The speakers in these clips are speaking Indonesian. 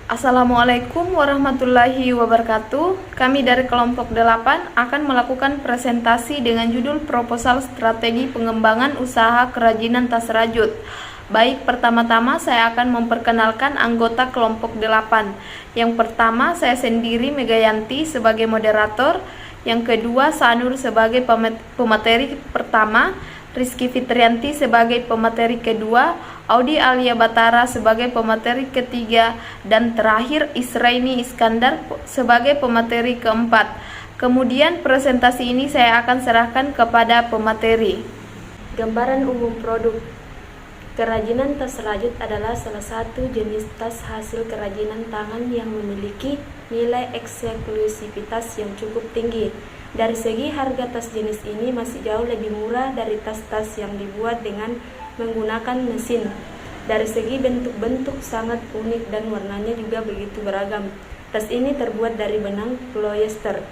Assalamualaikum warahmatullahi wabarakatuh. Kami dari kelompok 8 akan melakukan presentasi dengan judul Proposal Strategi Pengembangan Usaha Kerajinan Tas Rajut. Baik, pertama-tama saya akan memperkenalkan anggota kelompok 8. Yang pertama, saya sendiri Megayanti sebagai moderator. Yang kedua, Sanur sebagai pemateri pertama, Rizky Fitrianti sebagai pemateri kedua, Audi Alia Batara sebagai pemateri ketiga, dan terakhir Israini Iskandar sebagai pemateri keempat. Kemudian presentasi ini saya akan serahkan kepada pemateri. Gambaran umum produk. Kerajinan tas rajut adalah salah satu jenis tas hasil kerajinan tangan yang memiliki nilai eksklusivitas yang cukup tinggi. Dari segi harga, tas jenis ini masih jauh lebih murah dari tas-tas yang dibuat dengan menggunakan mesin. Dari segi bentuk-bentuk sangat unik dan warnanya juga begitu beragam. Tas ini terbuat dari benang polyester.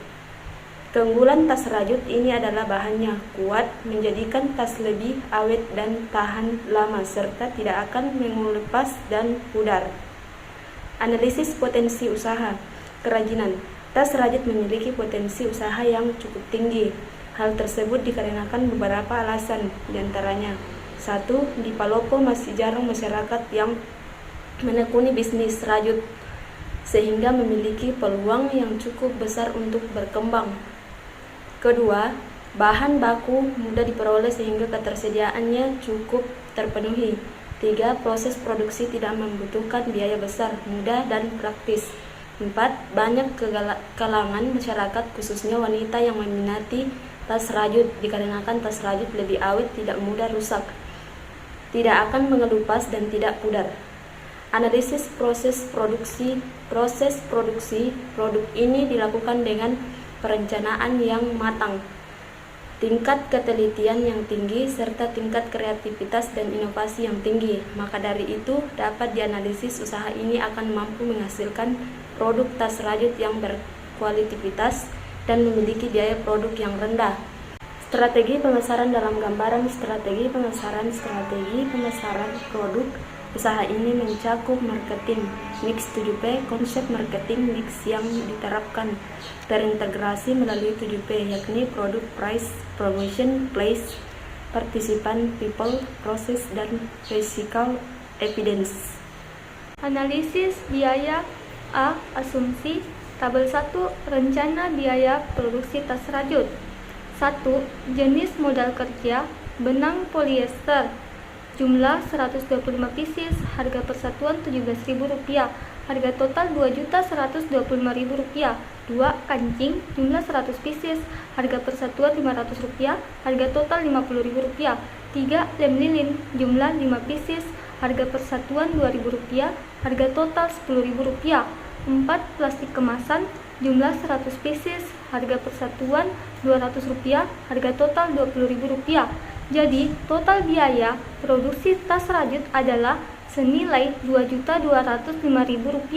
Keunggulan tas rajut ini adalah bahannya kuat, menjadikan tas lebih awet dan tahan lama, serta tidak akan mengelupas dan pudar. Analisis potensi usaha kerajinan. Tas rajut memiliki potensi usaha yang cukup tinggi. Hal tersebut dikarenakan beberapa alasan, diantaranya: 1. Di Palopo masih jarang masyarakat yang menekuni bisnis rajut, sehingga memiliki peluang yang cukup besar untuk berkembang. Kedua, bahan baku mudah diperoleh sehingga ketersediaannya cukup terpenuhi. 3. Proses produksi tidak membutuhkan biaya besar, mudah dan praktis. 4. Banyak kalangan masyarakat, khususnya wanita, yang meminati tas rajut dikarenakan tas rajut lebih awet, tidak mudah rusak, tidak akan mengelupas, dan tidak pudar. Analisis proses produksi. Proses produksi produk ini dilakukan dengan perencanaan yang matang, tingkat ketelitian yang tinggi, serta tingkat kreativitas dan inovasi yang tinggi. Maka dari itu, dapat dianalisis usaha ini akan mampu menghasilkan produk tas rajut yang berkualitas dan memiliki biaya produk yang rendah. Strategi pemasaran dalam gambaran. Strategi pemasaran produk usaha ini mencakup marketing mix 7P. Konsep marketing mix yang diterapkan terintegrasi melalui 7P, yakni produk, price, promotion, place, participant, people, process, dan physical evidence. Analisis biaya. A. Asumsi. Tabel 1. Rencana biaya produksi tas rajut. 1. Jenis modal kerja benang polyester, jumlah 125 pieces, harga persatuan Rp17.000, harga total Rp2.125.000. 2. Kancing, jumlah 100 pieces, harga persatuan Rp500, harga total Rp50.000. 3. Lem lilin, jumlah 5 pieces, harga persatuan Rp2.000, harga total Rp10.000. 4. Plastik kemasan, jumlah 100 pieces, harga persatuan Rp200, harga total Rp20.000. Jadi, total biaya produksi tas rajut adalah senilai Rp2.205.000.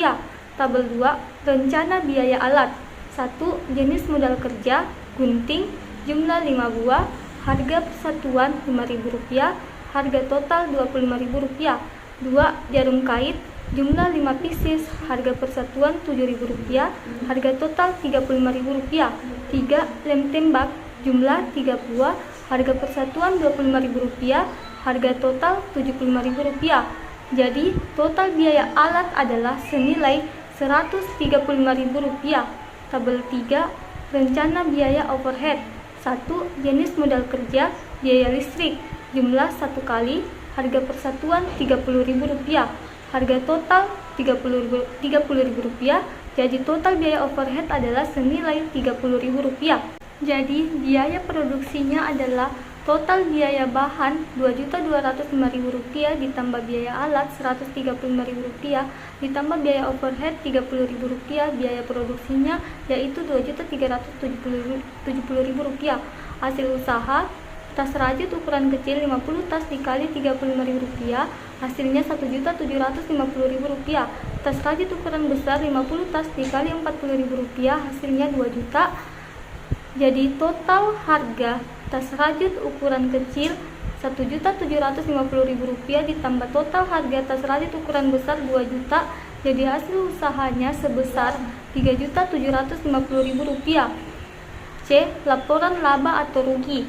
Tabel 2. Rencana biaya alat. 1. Jenis modal kerja gunting, jumlah 5 buah, harga persatuan Rp5.000, harga total Rp25.000. 2. Jarum kait, jumlah 5 pieces, harga persatuan Rp7.000, harga total Rp35.000. 3. Lem tembak, jumlah 3 buah, harga persatuan Rp25.000, harga total Rp75.000. Jadi, total biaya alat adalah senilai Rp135.000. Tabel 3. Rencana biaya overhead. 1. Jenis modal kerja biaya listrik, jumlah 1 kali, harga persatuan Rp30.000, harga total Rp30.000. Jadi total biaya overhead adalah senilai Rp30.000. Jadi biaya produksinya adalah total biaya bahan Rp2.205.000 ditambah biaya alat Rp135.000 ditambah biaya overhead Rp30.000. Biaya produksinya yaitu Rp2.370.000. Hasil usaha tas rajut ukuran kecil 50 tas dikali Rp35.000, hasilnya Rp1.750.000. Tas rajut ukuran besar 50 tas dikali Rp40.000, hasilnya Rp2 juta. Jadi total harga tas rajut ukuran kecil Rp1.750.000 ditambah total harga tas rajut ukuran besar Rp2 juta jadi hasil usahanya sebesar Rp3.750.000. C. Laporan laba atau rugi.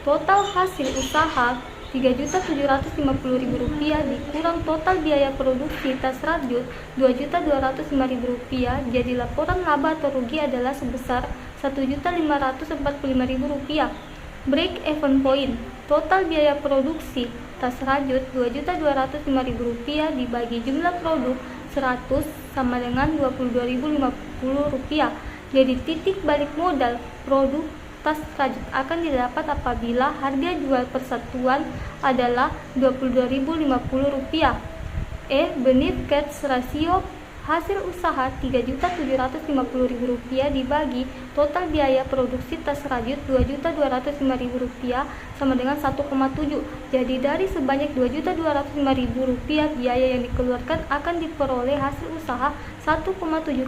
Total hasil usaha Rp3.750.000 dikurang total biaya produksi tas rajut Rp2.205.000, jadi laporan laba atau rugi adalah sebesar Rp1.545.000. Break even point. Total biaya produksi tas rajut Rp2.205.000 dibagi jumlah produk 100 sama dengan Rp22.050. Jadi titik balik modal produk tas rajut akan didapat apabila harga jual persatuan adalah Rp22.050. E. Benefit ratio. Hasil usaha Rp3.750.000 dibagi total biaya produksi tas rajut Rp2.205.000 sama dengan 1,7. Jadi dari sebanyak Rp2.205.000 biaya yang dikeluarkan akan diperoleh hasil usaha 1,7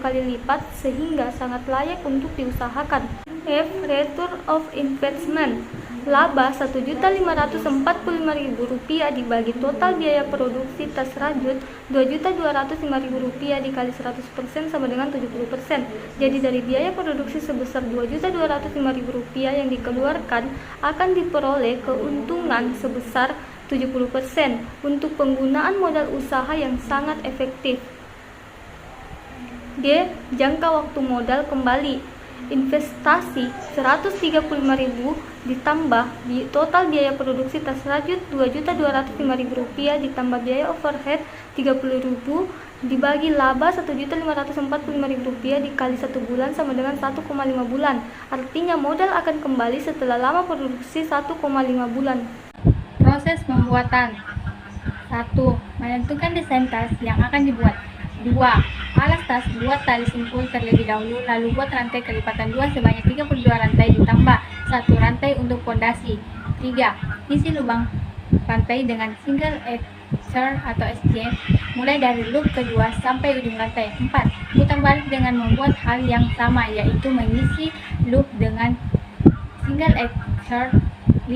kali lipat sehingga sangat layak untuk diusahakan. F. Return of investment. Laba Rp1.545.000 dibagi total biaya produksi tas rajut Rp2.205.000 dikali 100% sama dengan 70%. Jadi dari biaya produksi sebesar Rp2.205.000 yang dikeluarkan akan diperoleh keuntungan sebesar 70% untuk penggunaan modal usaha yang sangat efektif. G. Jangka waktu modal kembali. Investasi Rp135.000 ditambah total biaya produksi tas rajut Rp2.205.000 ditambah biaya overhead Rp30.000 dibagi laba Rp1.545.000 dikali 1 bulan sama dengan 1,5 bulan. Artinya modal akan kembali setelah lama produksi 1,5 bulan. Proses pembuatan. 1. Menentukan desain tas yang akan dibuat. 2. Alas tas, buat tali simpul terlebih dahulu, lalu buat rantai kelipatan 2 sebanyak 32 rantai ditambah 1 rantai untuk pondasi. 3. Isi lubang rantai dengan single exer atau SC mulai dari loop kedua sampai ujung rantai. 4. Putar balik dengan membuat hal yang sama, yaitu mengisi loop dengan single exer. 5.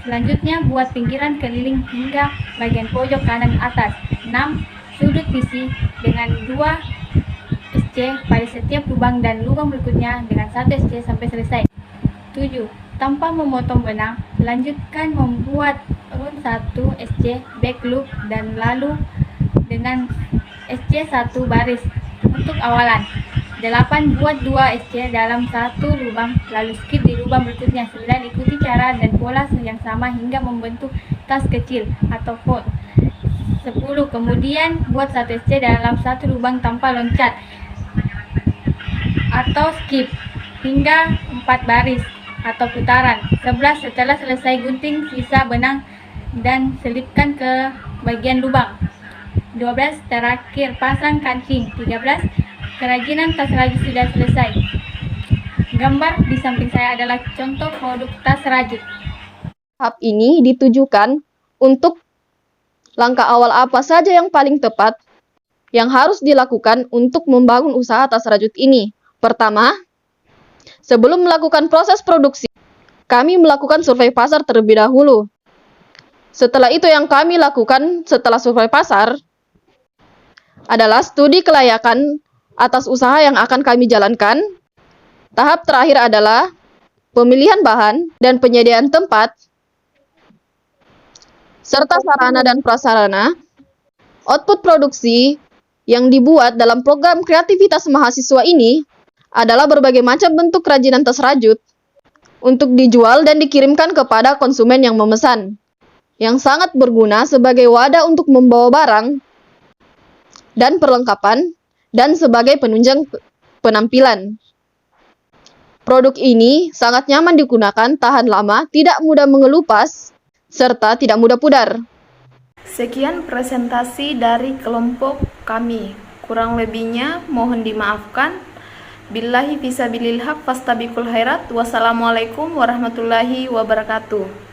Selanjutnya buat pinggiran keliling hingga bagian pojok kanan atas. 6. Sudut isi dengan 2 SC pada setiap lubang dan lubang berikutnya dengan 1 SC sampai selesai. 7. Tanpa memotong benang, lanjutkan membuat run 1 SC back loop dan lalu dengan SC 1 baris untuk awalan. 8. Buat 2 SC dalam 1 lubang, lalu skip di lubang berikutnya. 9. Ikuti cara dan pola yang sama hingga membentuk tas kecil atau fold. 10. Kemudian buat 1 SC dalam 1 lubang tanpa loncat atau skip hingga 4 baris atau putaran. 11. Setelah selesai gunting sisa benang dan selipkan ke bagian lubang. 12. Terakhir pasang kancing. 13. Kerajinan tas rajut sudah selesai. Gambar di samping saya adalah contoh produk tas rajut. Tahap ini ditujukan untuk langkah awal apa saja yang paling tepat yang harus dilakukan untuk membangun usaha tas rajut ini. Pertama, sebelum melakukan proses produksi, kami melakukan survei pasar terlebih dahulu. Setelah itu yang kami lakukan setelah survei pasar adalah studi kelayakan atas usaha yang akan kami jalankan. Tahap terakhir adalah pemilihan bahan dan penyediaan tempat, serta sarana dan prasarana. Output produksi yang dibuat dalam program kreativitas mahasiswa ini adalah berbagai macam bentuk kerajinan tas rajut untuk dijual dan dikirimkan kepada konsumen yang memesan, yang sangat berguna sebagai wadah untuk membawa barang dan perlengkapan dan sebagai penunjang penampilan. Produk ini sangat nyaman digunakan, tahan lama, tidak mudah mengelupas, serta tidak mudah pudar. Sekian presentasi dari kelompok kami. Kurang lebihnya mohon dimaafkan. Billahi fisabilil haq fastabiqul khairat. Wassalamualaikum warahmatullahi wabarakatuh.